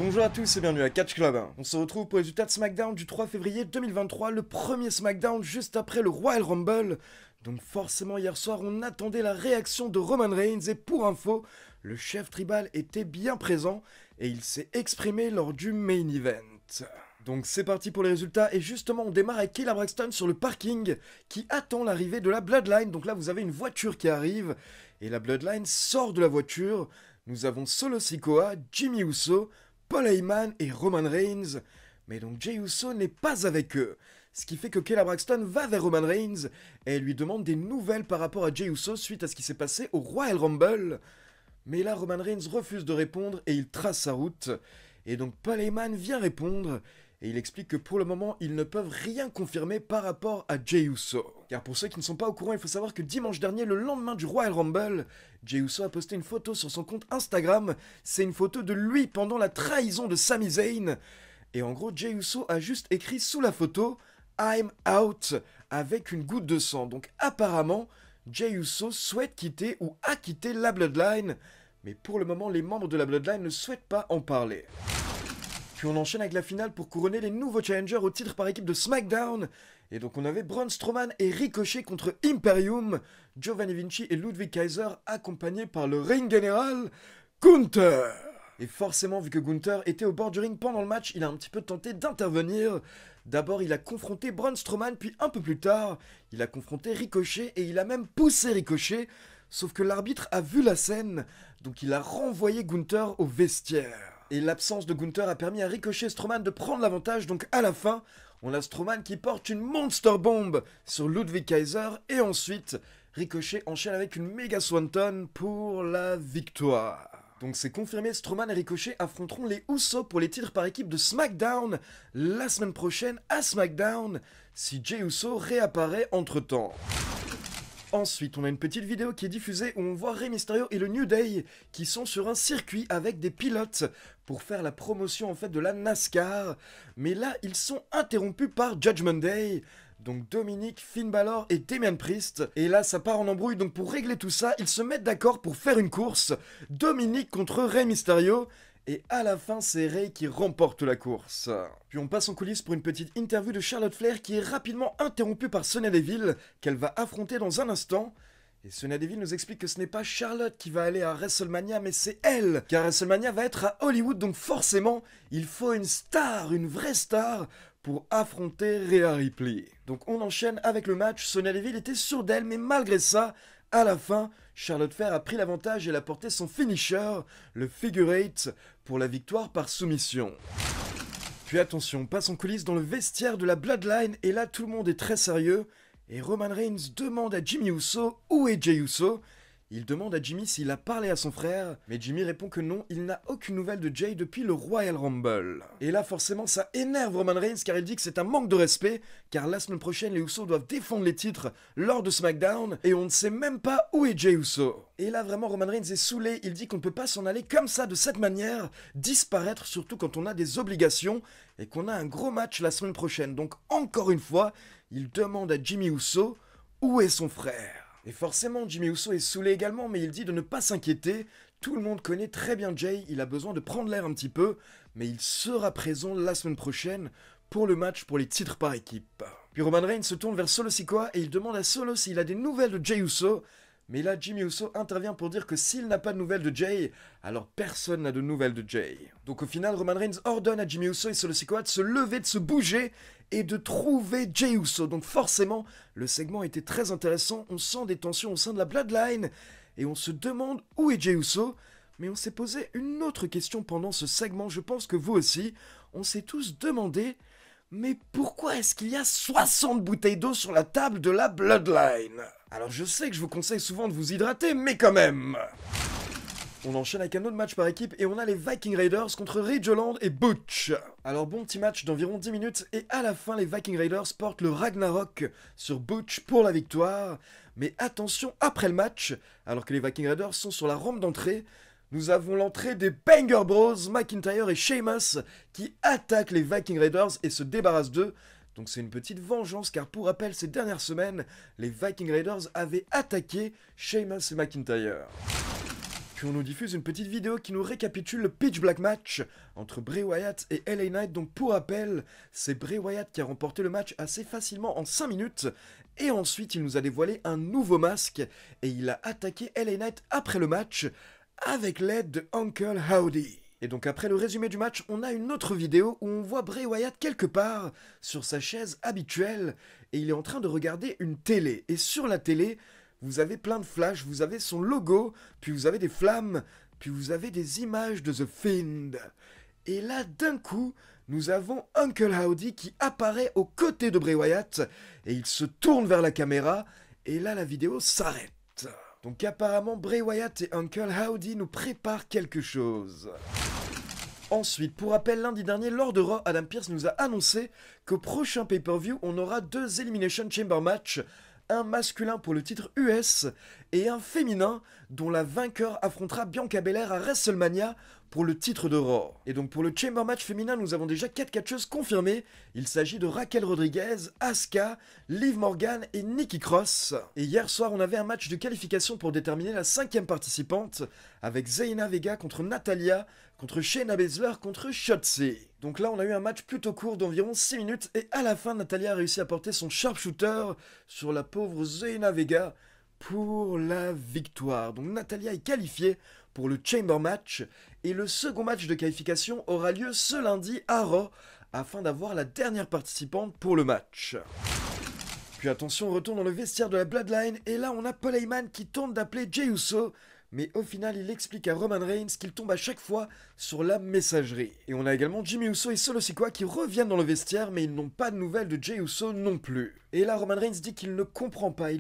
Bonjour à tous et bienvenue à Catch Club. On se retrouve pour les résultats de SmackDown du 3 février 2023, le premier SmackDown juste après le Royal Rumble. Donc forcément hier soir on attendait la réaction de Roman Reigns et pour info, le chef tribal était bien présent et il s'est exprimé lors du main event. Donc c'est parti pour les résultats et justement on démarre avec Kayla Braxton sur le parking qui attend l'arrivée de la Bloodline. Donc là vous avez une voiture qui arrive et la Bloodline sort de la voiture. Nous avons Solo Sikoa, Jimmy Uso, Paul Heyman et Roman Reigns, mais donc Jey Uso n'est pas avec eux. Ce qui fait que Kayla Braxton va vers Roman Reigns et elle lui demande des nouvelles par rapport à Jey Uso suite à ce qui s'est passé au Royal Rumble. Mais là, Roman Reigns refuse de répondre et il trace sa route. Et donc Paul Heyman vient répondre et il explique que pour le moment, ils ne peuvent rien confirmer par rapport à Jey Uso. Car pour ceux qui ne sont pas au courant, il faut savoir que dimanche dernier, le lendemain du Royal Rumble, Jey Uso a posté une photo sur son compte Instagram. C'est une photo de lui pendant la trahison de Sami Zayn. Et en gros, Jey Uso a juste écrit sous la photo « I'm out » avec une goutte de sang. Donc apparemment, Jey Uso souhaite quitter ou a quitté la Bloodline. Mais pour le moment, les membres de la Bloodline ne souhaitent pas en parler. Puis on enchaîne avec la finale pour couronner les nouveaux challengers au titre par équipe de SmackDown. Et donc on avait Braun Strowman et Ricochet contre Imperium, Giovanni Vinci et Ludwig Kaiser accompagnés par le ring général Gunther. Et forcément, vu que Gunther était au bord du ring pendant le match, il a un petit peu tenté d'intervenir. D'abord, il a confronté Braun Strowman, puis un peu plus tard, il a confronté Ricochet et il a même poussé Ricochet. Sauf que l'arbitre a vu la scène, donc il a renvoyé Gunther au vestiaire. Et l'absence de Gunther a permis à Ricochet et Strowman de prendre l'avantage, donc à la fin, on a Strowman qui porte une Monster Bomb sur Ludwig Kaiser, et ensuite, Ricochet enchaîne avec une Mega Swanton pour la victoire. Donc c'est confirmé, Strowman et Ricochet affronteront les Usos pour les titres par équipe de SmackDown la semaine prochaine à SmackDown, si Jey Uso réapparaît entre-temps. Ensuite, on a une petite vidéo qui est diffusée où on voit Rey Mysterio et le New Day qui sont sur un circuit avec des pilotes pour faire la promotion en fait de la NASCAR. Mais là, ils sont interrompus par Judgment Day. Donc Dominic, Finn Balor et Damian Priest. Et là, ça part en embrouille. Donc pour régler tout ça, ils se mettent d'accord pour faire une course. Dominic contre Rey Mysterio. Et à la fin, c'est Rey qui remporte la course. Puis on passe en coulisses pour une petite interview de Charlotte Flair qui est rapidement interrompue par Sonya Deville, qu'elle va affronter dans un instant. Et Sonya Deville nous explique que ce n'est pas Charlotte qui va aller à WrestleMania, mais c'est elle. Car WrestleMania va être à Hollywood, donc forcément, il faut une star, une vraie star, pour affronter Rhea Ripley. Donc on enchaîne avec le match. Sonya Deville était sûre d'elle, mais malgré ça, à la fin, Charlotte Flair a pris l'avantage et elle a porté son finisher, le figure 8, pour la victoire par soumission. Puis attention, on passe en coulisses dans le vestiaire de la Bloodline et là tout le monde est très sérieux et Roman Reigns demande à Jimmy Uso où est Jey Uso. Il demande à Jimmy s'il a parlé à son frère, mais Jimmy répond que non, il n'a aucune nouvelle de Jey depuis le Royal Rumble. Et là forcément ça énerve Roman Reigns car il dit que c'est un manque de respect, car la semaine prochaine les Usos doivent défendre les titres lors de SmackDown, et on ne sait même pas où est Jey Uso. Et là vraiment Roman Reigns est saoulé, il dit qu'on ne peut pas s'en aller comme ça de cette manière, disparaître surtout quand on a des obligations, et qu'on a un gros match la semaine prochaine. Donc encore une fois, il demande à Jimmy Uso où est son frère. Et forcément, Jimmy Uso est saoulé également, mais il dit de ne pas s'inquiéter. Tout le monde connaît très bien Jey, il a besoin de prendre l'air un petit peu, mais il sera présent la semaine prochaine pour le match pour les titres par équipe. Puis Roman Reigns se tourne vers Solo Sikoa et il demande à Solo s'il a des nouvelles de Jey Uso. Mais là, Jimmy Uso intervient pour dire que s'il n'a pas de nouvelles de Jey, alors personne n'a de nouvelles de Jey. Donc au final, Roman Reigns ordonne à Jimmy Uso et Solo Sikoa de se lever, de se bouger et de trouver Jey Uso. Donc forcément, le segment était très intéressant, on sent des tensions au sein de la Bloodline et on se demande où est Jey Uso. Mais on s'est posé une autre question pendant ce segment, je pense que vous aussi, on s'est tous demandé, mais pourquoi est-ce qu'il y a 60 bouteilles d'eau sur la table de la Bloodline? Alors je sais que je vous conseille souvent de vous hydrater, mais quand même. On enchaîne avec un autre match par équipe et on a les Viking Raiders contre Ridge Holland et Butch. Alors bon petit match d'environ 10 minutes et à la fin les Viking Raiders portent le Ragnarok sur Butch pour la victoire. Mais attention, après le match, alors que les Viking Raiders sont sur la rampe d'entrée, nous avons l'entrée des Banger Bros, McIntyre et Sheamus qui attaquent les Viking Raiders et se débarrassent d'eux. Donc c'est une petite vengeance car pour rappel ces dernières semaines, les Viking Raiders avaient attaqué Sheamus et McIntyre. Puis on nous diffuse une petite vidéo qui nous récapitule le Pitch Black match entre Bray Wyatt et LA Knight. Donc pour rappel, c'est Bray Wyatt qui a remporté le match assez facilement en 5 minutes. Et ensuite, il nous a dévoilé un nouveau masque et il a attaqué LA Knight après le match avec l'aide de Uncle Howdy. Et donc après le résumé du match, on a une autre vidéo où on voit Bray Wyatt quelque part sur sa chaise habituelle et il est en train de regarder une télé. Et sur la télé, vous avez plein de flashs, vous avez son logo, puis vous avez des flammes, puis vous avez des images de The Fiend. Et là, d'un coup, nous avons Uncle Howdy qui apparaît aux côtés de Bray Wyatt et il se tourne vers la caméra et là la vidéo s'arrête. Donc apparemment Bray Wyatt et Uncle Howdy nous préparent quelque chose. Ensuite, pour rappel, lundi dernier, lors de Raw, Adam Pearce nous a annoncé qu'au prochain pay-per-view, on aura 2 Elimination Chamber matchs, un masculin pour le titre US et un féminin dont la vainqueur affrontera Bianca Belair à WrestleMania pour le titre de Raw. Et donc pour le Chamber match féminin, nous avons déjà 4 catcheuses confirmées. Il s'agit de Raquel Rodriguez, Asuka, Liv Morgan et Nikki Cross. Et hier soir, on avait un match de qualification pour déterminer la 5e participante avec Zelina Vega contre Natalya, contre Shayna Baszler, contre Shotzi. Donc là, on a eu un match plutôt court d'environ 6 minutes et à la fin, Natalya a réussi à porter son sharpshooter sur la pauvre Zelina Vega pour la victoire. Donc Natalya est qualifiée pour le Chamber match et le second match de qualification aura lieu ce lundi à Raw afin d'avoir la dernière participante pour le match. Puis attention, on retourne dans le vestiaire de la Bloodline et là on a Paul Heyman qui tente d'appeler Jey Uso, mais au final il explique à Roman Reigns qu'il tombe à chaque fois sur la messagerie. Et on a également Jimmy Uso et Solo Sikoa qui reviennent dans le vestiaire mais ils n'ont pas de nouvelles de Jey Uso non plus. Et là Roman Reigns dit qu'il ne comprend pas,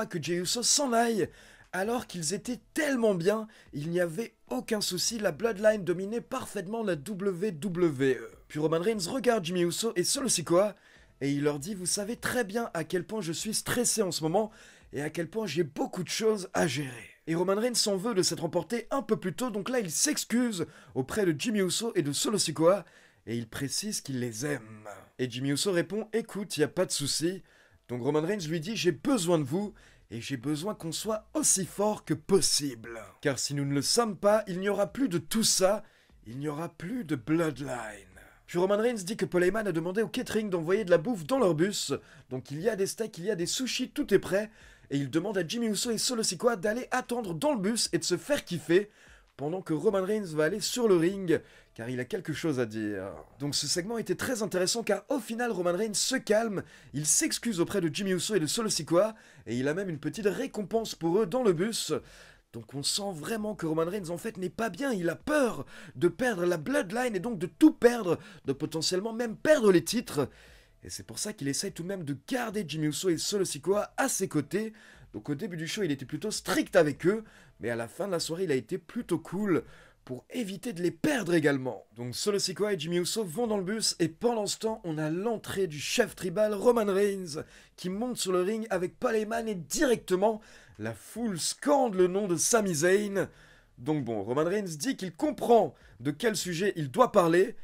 que Jey Uso s'en aille alors qu'ils étaient tellement bien, il n'y avait aucun souci, la Bloodline dominait parfaitement la WWE. Puis Roman Reigns regarde Jimmy Uso et Solo Sikoa et il leur dit « Vous savez très bien à quel point je suis stressé en ce moment et à quel point j'ai beaucoup de choses à gérer. » Et Roman Reigns s'en veut de s'être emporté un peu plus tôt, donc là il s'excuse auprès de Jimmy Uso et de Solo Sikoa et il précise qu'il les aime. Et Jimmy Uso répond « Écoute, y a pas de souci. » Donc Roman Reigns lui dit « J'ai besoin de vous. » Et j'ai besoin qu'on soit aussi fort que possible. Car si nous ne le sommes pas, il n'y aura plus de tout ça, il n'y aura plus de Bloodline. Puis Roman Reigns dit que Paul Heyman a demandé au catering d'envoyer de la bouffe dans leur bus. Donc il y a des steaks, il y a des sushis, tout est prêt. Et il demande à Jimmy Uso et Solo Sikoa d'aller attendre dans le bus et de se faire kiffer pendant que Roman Reigns va aller sur le ring, car il a quelque chose à dire. Donc ce segment était très intéressant car au final Roman Reigns se calme, il s'excuse auprès de Jimmy Uso et de Solo Sikoa, et il a même une petite récompense pour eux dans le bus. Donc on sent vraiment que Roman Reigns en fait n'est pas bien, il a peur de perdre la Bloodline et donc de tout perdre, de potentiellement même perdre les titres. Et c'est pour ça qu'il essaye tout de même de garder Jimmy Uso et Solo Sikoa à ses côtés. Donc au début du show, il était plutôt strict avec eux, mais à la fin de la soirée, il a été plutôt cool pour éviter de les perdre également. Donc Solo Sikoa et Jimmy Uso vont dans le bus et pendant ce temps, on a l'entrée du chef tribal Roman Reigns qui monte sur le ring avec Paul Heyman et directement, la foule scande le nom de Sami Zayn. Donc bon, Roman Reigns dit qu'il comprend de quel sujet il doit parler,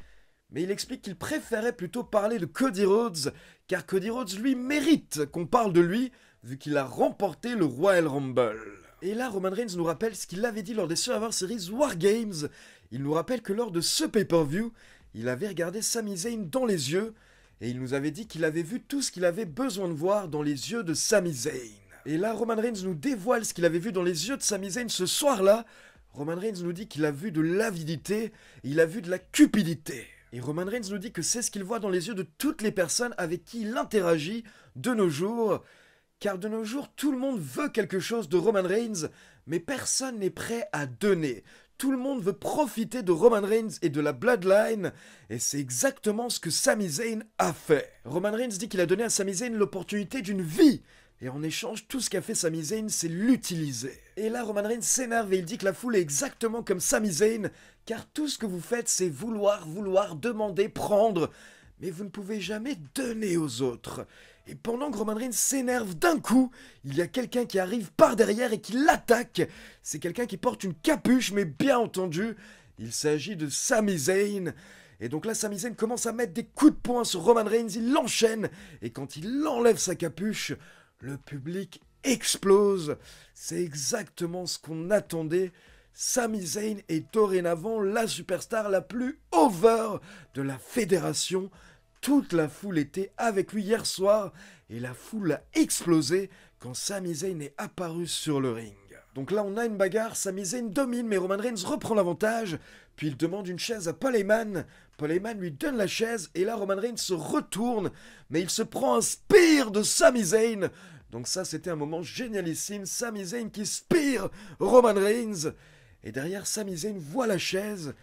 mais il explique qu'il préférait plutôt parler de Cody Rhodes, car Cody Rhodes lui mérite qu'on parle de lui, vu qu'il a remporté le Royal Rumble. Et là, Roman Reigns nous rappelle ce qu'il avait dit lors des Survivor Series War Games. Il nous rappelle que lors de ce pay-per-view, il avait regardé Sami Zayn dans les yeux, et il nous avait dit qu'il avait vu tout ce qu'il avait besoin de voir dans les yeux de Sami Zayn. Et là, Roman Reigns nous dévoile ce qu'il avait vu dans les yeux de Sami Zayn ce soir-là. Roman Reigns nous dit qu'il a vu de l'avidité, il a vu de la cupidité. Et Roman Reigns nous dit que c'est ce qu'il voit dans les yeux de toutes les personnes avec qui il interagit de nos jours. Car de nos jours, tout le monde veut quelque chose de Roman Reigns, mais personne n'est prêt à donner. Tout le monde veut profiter de Roman Reigns et de la Bloodline, et c'est exactement ce que Sami Zayn a fait. Roman Reigns dit qu'il a donné à Sami Zayn l'opportunité d'une vie, et en échange, tout ce qu'a fait Sami Zayn, c'est l'utiliser. Et là, Roman Reigns s'énerve et il dit que la foule est exactement comme Sami Zayn, car tout ce que vous faites, c'est vouloir, demander, prendre, mais vous ne pouvez jamais donner aux autres. Et pendant que Roman Reigns s'énerve d'un coup, il y a quelqu'un qui arrive par derrière et qui l'attaque. C'est quelqu'un qui porte une capuche, mais bien entendu, il s'agit de Sami Zayn. Et donc là, Sami Zayn commence à mettre des coups de poing sur Roman Reigns, il l'enchaîne, et quand il enlève sa capuche, le public explose. C'est exactement ce qu'on attendait. Sami Zayn est dorénavant la superstar la plus over de la fédération. Toute la foule était avec lui hier soir et la foule a explosé quand Sami Zayn est apparu sur le ring. Donc là on a une bagarre, Sami Zayn domine mais Roman Reigns reprend l'avantage, puis il demande une chaise à Paul Heyman. Paul Heyman lui donne la chaise et là Roman Reigns se retourne mais il se prend un spear de Sami Zayn. Donc ça c'était un moment génialissime, Sami Zayn qui spear Roman Reigns. Et derrière Sami Zayn voit la chaise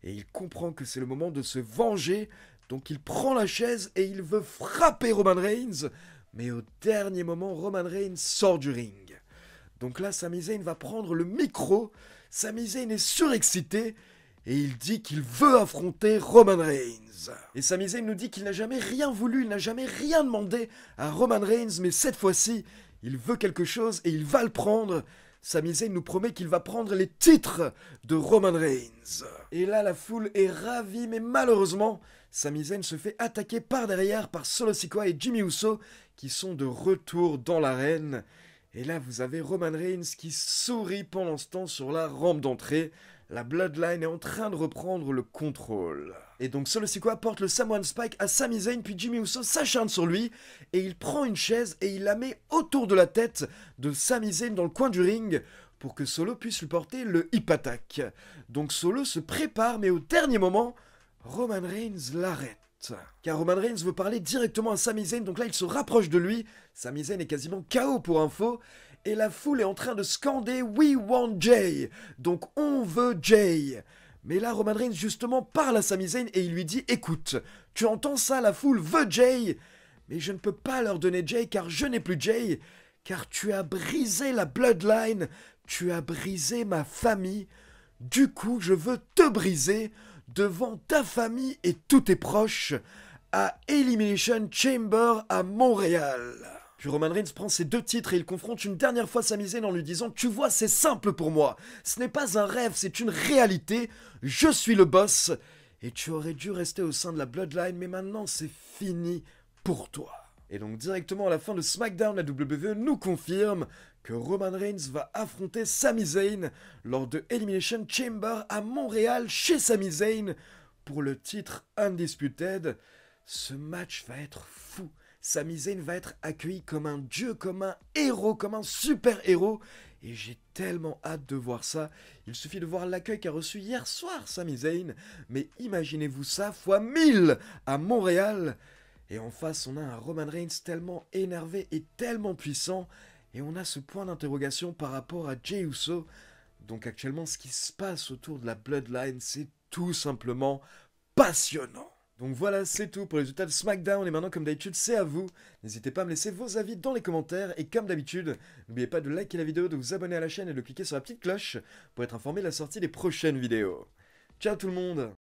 et il comprend que c'est le moment de se venger. Donc il prend la chaise et il veut frapper Roman Reigns. Mais au dernier moment, Roman Reigns sort du ring. Donc là, Sami Zayn va prendre le micro. Sami Zayn est surexcité et il dit qu'il veut affronter Roman Reigns. Et Sami Zayn nous dit qu'il n'a jamais rien voulu, il n'a jamais rien demandé à Roman Reigns, mais cette fois-ci, il veut quelque chose et il va le prendre. Sami Zayn nous promet qu'il va prendre les titres de Roman Reigns. Et là, la foule est ravie, mais malheureusement, Sami Zayn se fait attaquer par derrière par Solo Sikoa et Jimmy Uso, qui sont de retour dans l'arène. Et là, vous avez Roman Reigns qui sourit pendant ce temps sur la rampe d'entrée. La Bloodline est en train de reprendre le contrôle. Et donc Solo Sikoa porte le Samoan Spike à Sami Zayn, puis Jimmy Uso s'acharne sur lui, et il prend une chaise et il la met autour de la tête de Sami Zayn dans le coin du ring, pour que Solo puisse lui porter le hip attack. Donc Solo se prépare, mais au dernier moment, Roman Reigns l'arrête. Car Roman Reigns veut parler directement à Sami Zayn, donc là il se rapproche de lui. Sami Zayn est quasiment KO pour info. Et la foule est en train de scander « We want Jay !» Donc on veut Jay. Mais là Roman Reigns justement parle à Sami Zayn et il lui dit « Écoute, tu entends ça, la foule veut Jay, mais je ne peux pas leur donner Jay car je n'ai plus Jay, car tu as brisé la Bloodline, tu as brisé ma famille. Du coup, je veux te briser devant ta famille et tous tes proches à Elimination Chamber à Montréal. » Puis Roman Reigns prend ses 2 titres et il confronte une dernière fois Sami Zayn en lui disant « Tu vois, c'est simple pour moi. Ce n'est pas un rêve, c'est une réalité. Je suis le boss. Et tu aurais dû rester au sein de la Bloodline, mais maintenant c'est fini pour toi. » Et donc directement à la fin de SmackDown, la WWE nous confirme que Roman Reigns va affronter Sami Zayn lors de Elimination Chamber à Montréal chez Sami Zayn pour le titre Undisputed. Ce match va être fou. Sami Zayn va être accueilli comme un dieu, comme un héros, comme un super-héros. Et j'ai tellement hâte de voir ça. Il suffit de voir l'accueil qu'a reçu hier soir Sami Zayn. Mais imaginez-vous ça fois 1000 à Montréal. Et en face, on a un Roman Reigns tellement énervé et tellement puissant. Et on a ce point d'interrogation par rapport à Jey Uso. Donc actuellement, ce qui se passe autour de la Bloodline, c'est tout simplement passionnant. Donc voilà, c'est tout pour les résultats de SmackDown, et maintenant comme d'habitude c'est à vous. N'hésitez pas à me laisser vos avis dans les commentaires, et comme d'habitude, n'oubliez pas de liker la vidéo, de vous abonner à la chaîne et de cliquer sur la petite cloche pour être informé de la sortie des prochaines vidéos. Ciao tout le monde!